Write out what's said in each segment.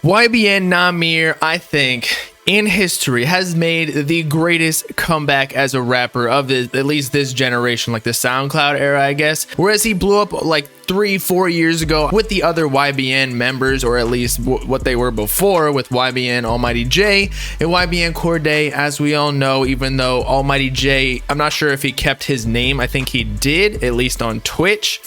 YBN Nahmir, I think, in history, has made the greatest comeback as a rapper of at least this generation, like the SoundCloud era, I guess. Whereas he blew up like 3-4 years ago with the other YBN members, or at least what they were before, with YBN Almighty J and YBN Cordae. As we all know, even though Almighty J, I'm not sure if he kept his name. I think he did, at least on Twitch.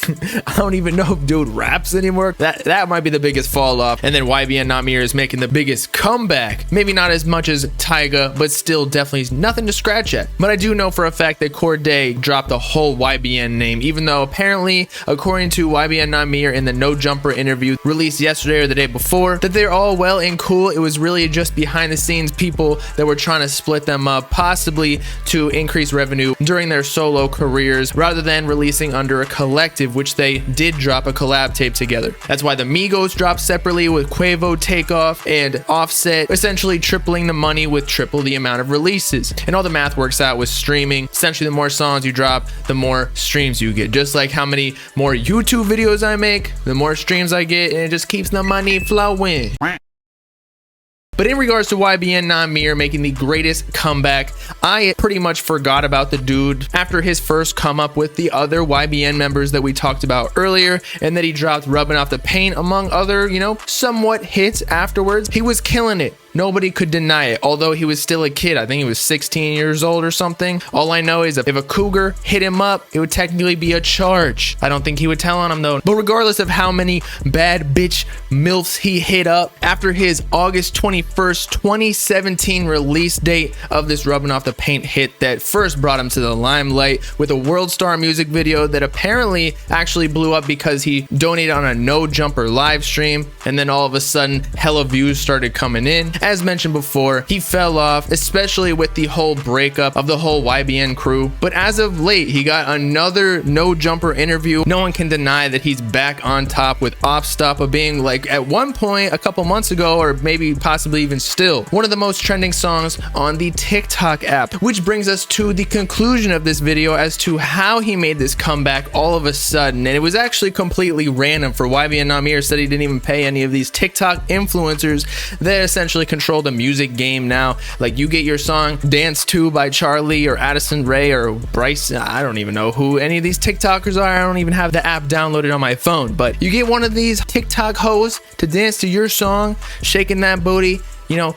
I don't even know if dude raps anymore. That might be the biggest fall off. And then YBN Nahmir is making the biggest comeback. Maybe not as much as Tyga, but still definitely nothing to scratch at. But I do know for a fact that Cordae dropped the whole YBN name, even though apparently, according to YBN Nahmir in the No Jumper interview released yesterday or the day before, that they're all well and cool. It was really just behind the scenes people that were trying to split them up, possibly to increase revenue during their solo careers, rather than releasing under a collective, which they did drop a collab tape together. That's why the Migos dropped separately, with Quavo, Takeoff, and Offset essentially tripling the money with triple the amount of releases. And all the math works out with streaming. Essentially, the more songs you drop, the more streams you get. Just like how many more YouTube videos I make, the more streams I get, and it just keeps the money flowing. But in regards to YBN Nahmir making the greatest comeback, I pretty much forgot about the dude after his first come up with the other YBN members that we talked about earlier, and that he dropped Rubbing Off the Paint, among other, somewhat hits afterwards. He was killing it. Nobody could deny it, although he was still a kid. I think he was 16 years old or something. All I know is if a cougar hit him up, it would technically be a charge. I don't think he would tell on him though. But regardless of how many bad bitch MILFs he hit up, after his August 21st, 2017 release date of this Rubbing Off the Paint hit that first brought him to the limelight with a World Star music video that apparently actually blew up because he donated on a No Jumper live stream, and then all of a sudden hella views started coming in. As mentioned before, he fell off, especially with the whole breakup of the whole YBN crew. But as of late, he got another No Jumper interview. No one can deny that he's back on top, with Off Stop of being, like, at one point a couple months ago, or maybe possibly even still, one of the most trending songs on the TikTok app. Which brings us to the conclusion of this video as to how he made this comeback all of a sudden. And it was actually completely random, for YBN Nahmir said he didn't even pay any of these TikTok influencers that essentially control the music game now. Like, you get your song Dance To by Charlie or Addison Rae or Bryce, I don't even know who any of these TikTokers are. I don't even have the app downloaded on my phone, but you get one of these TikTok hoes to dance to your song, shaking that booty,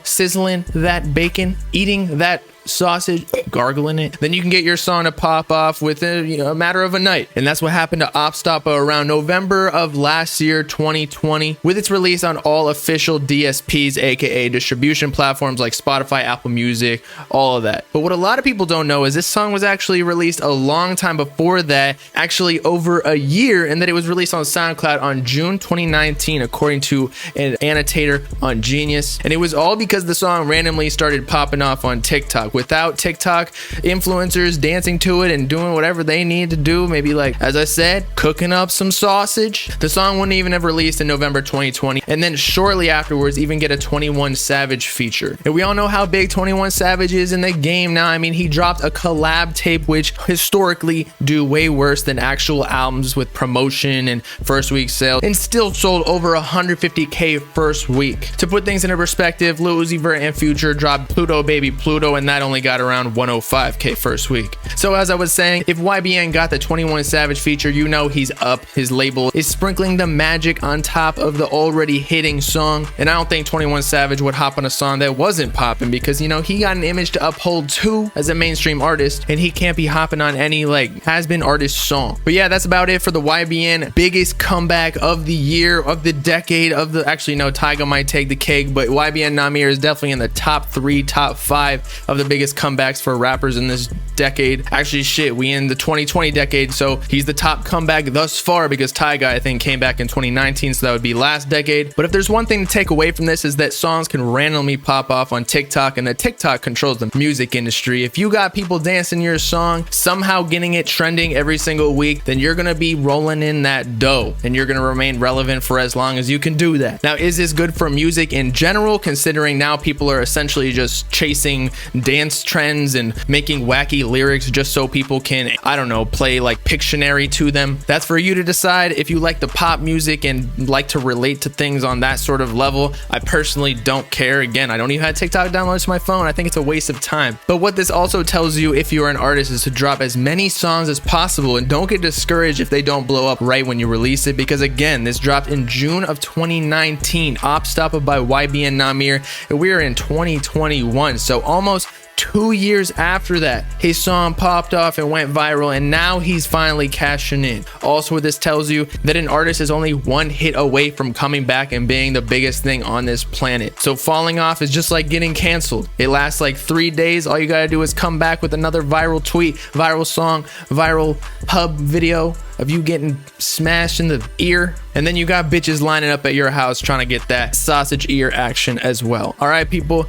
sizzling that bacon, eating that sausage, gargling it, then you can get your song to pop off within a matter of a night. And that's what happened to Opstapa around November of last year, 2020, with its release on all official DSPs, aka distribution platforms like Spotify, Apple Music, all of that. But what a lot of people don't know is this song was actually released a long time before that, actually over a year, and that it was released on SoundCloud on June 2019, according to an annotator on Genius. And it was all because the song randomly started popping off on TikTok. Without TikTok influencers dancing to it and doing whatever they need to do, maybe, like, as I said, cooking up some sausage, the song wouldn't even have released in November 2020. And then shortly afterwards, even get a 21 Savage feature. And we all know how big 21 Savage is in the game now. I mean, he dropped a collab tape, which historically do way worse than actual albums with promotion and first week sales, and still sold over 150K first week. To put things into perspective, Lil Uzi Vert and Future dropped Pluto Baby Pluto, and that only got around 105K first week. So as I was saying, if YBN got the 21 Savage feature, he's up. His label is sprinkling the magic on top of the already hitting song. And I don't think 21 Savage would hop on a song that wasn't popping, because he got an image to uphold too as a mainstream artist, and he can't be hopping on any has-been artist song. But yeah, that's about it for the YBN biggest comeback of the year, of the decade, actually no, Tyga might take the cake, but YBN Nahmir is definitely in the top 3, top 5 of the biggest comebacks for rappers in this decade. Actually, shit, we in the 2020 decade, so he's the top comeback thus far, because Tyga, I think, came back in 2019, so that would be last decade. But if there's one thing to take away from this, is that songs can randomly pop off on TikTok, and that TikTok controls the music industry. If you got people dancing your song, somehow getting it trending every single week, then you're gonna be rolling in that dough, and you're gonna remain relevant for as long as you can do that. Now, is this good for music in general, considering now people are essentially just chasing dance dance trends and making wacky lyrics just so people can, I don't know, play like Pictionary to them. That's for you to decide. If you like the pop music and like to relate to things on that sort of level, I personally don't care. Again, I don't even have TikTok downloaded to my phone. I think it's a waste of time. But what this also tells you, if you're an artist, is to drop as many songs as possible and don't get discouraged if they don't blow up right when you release it, because again, this dropped in June of 2019, Opstoppa by YBN Nahmir, and we are in 2021, so almost 2 years after that, his song popped off and went viral, and now he's finally cashing in. Also, this tells you that an artist is only one hit away from coming back and being the biggest thing on this planet. So falling off is just like getting canceled. It lasts like 3 days. All you gotta do is come back with another viral tweet, viral song, viral pub video of you getting smashed in the ear, and then you got bitches lining up at your house trying to get that sausage ear action as well. All right, people.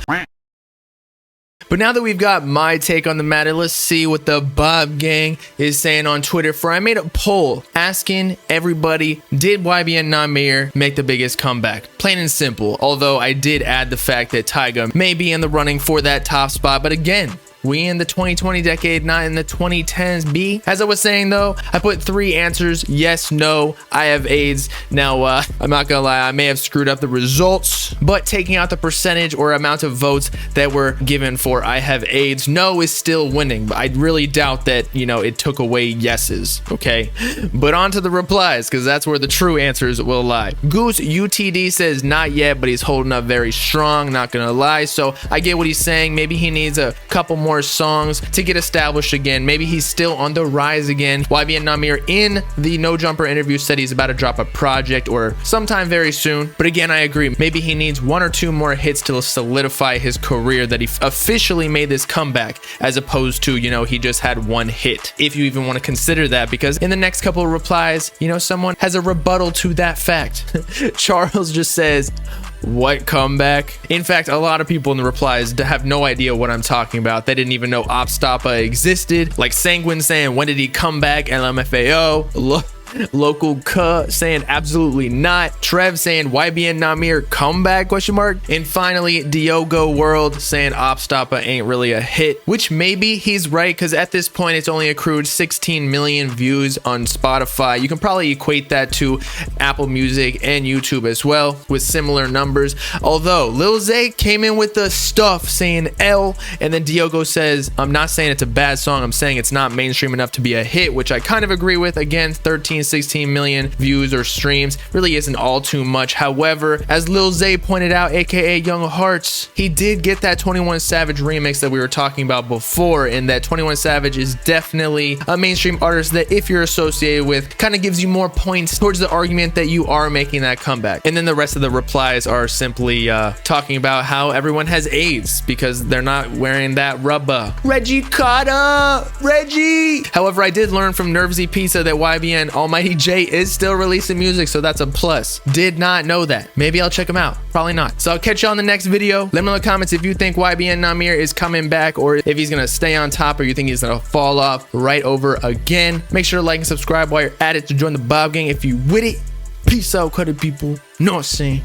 But now that we've got my take on the matter, let's see what the Bob Gang is saying on Twitter. For I made a poll asking everybody, did YBN Nahmir make the biggest comeback? Plain and simple, although I did add the fact that Tyga may be in the running for that top spot. But again, we in the 2020 decade, not in the 2010s, B. As I was saying though, I put 3 answers: yes, no, I have AIDS. Now, I'm not gonna lie, I may have screwed up the results, but taking out the percentage or amount of votes that were given for I have AIDS, no is still winning. But I really doubt that, you know, it took away yeses, okay? But on to the replies, because that's where the true answers will lie. Goose UTD says not yet, but he's holding up very strong, not gonna lie. So I get what he's saying. Maybe he needs a couple more songs to get established again. Maybe he's still on the rise again. YBN Nahmir in the No Jumper interview said he's about to drop a project or sometime very soon. But again, I agree. Maybe he needs 1 or 2 more hits to solidify his career, that he officially made this comeback, as opposed to, you know, he just had 1 hit. If you even want to consider that, because in the next couple of replies, you know, someone has a rebuttal to that fact. Charles just says, what comeback? In fact, a lot of people in the replies have no idea what I'm talking about. They didn't even know Opstoppa existed. Like Sanguine saying, when did he come back? LMFAO. Look. Local K saying absolutely not. Trev saying YBN Nahmir comeback question mark. And finally Diogo World saying Opstoppa ain't really a hit, which maybe he's right, because at this point it's only accrued 16 million views on Spotify. You can probably equate that to Apple Music and YouTube as well with similar numbers. Although Lil Zay came in with the stuff saying L, and then Diogo says, I'm not saying it's a bad song, I'm saying it's not mainstream enough to be a hit, which I kind of agree with. Again, 16 million views or streams really isn't all too much. However, as Lil Zay pointed out, aka Young Hearts, he did get that 21 Savage remix that we were talking about before, and that 21 Savage is definitely a mainstream artist that, if you're associated with, kind of gives you more points towards the argument that you are making that comeback. And then the rest of the replies are simply talking about how everyone has AIDS because they're not wearing that rubber. Reggie Carter, Reggie. However, I did learn from Nervsy Pizza that YBN Almighty J is still releasing music, so that's a plus. Did not know that. Maybe I'll check him out. Probably not. So I'll catch you on the next video. Let me know in the comments if you think YBN Nahmir is coming back, or if he's gonna stay on top, or you think he's gonna fall off right over again. Make sure to like and subscribe while you're at it to join the Bob Gang if you with it. Peace out, cutty people. Know what I'm saying?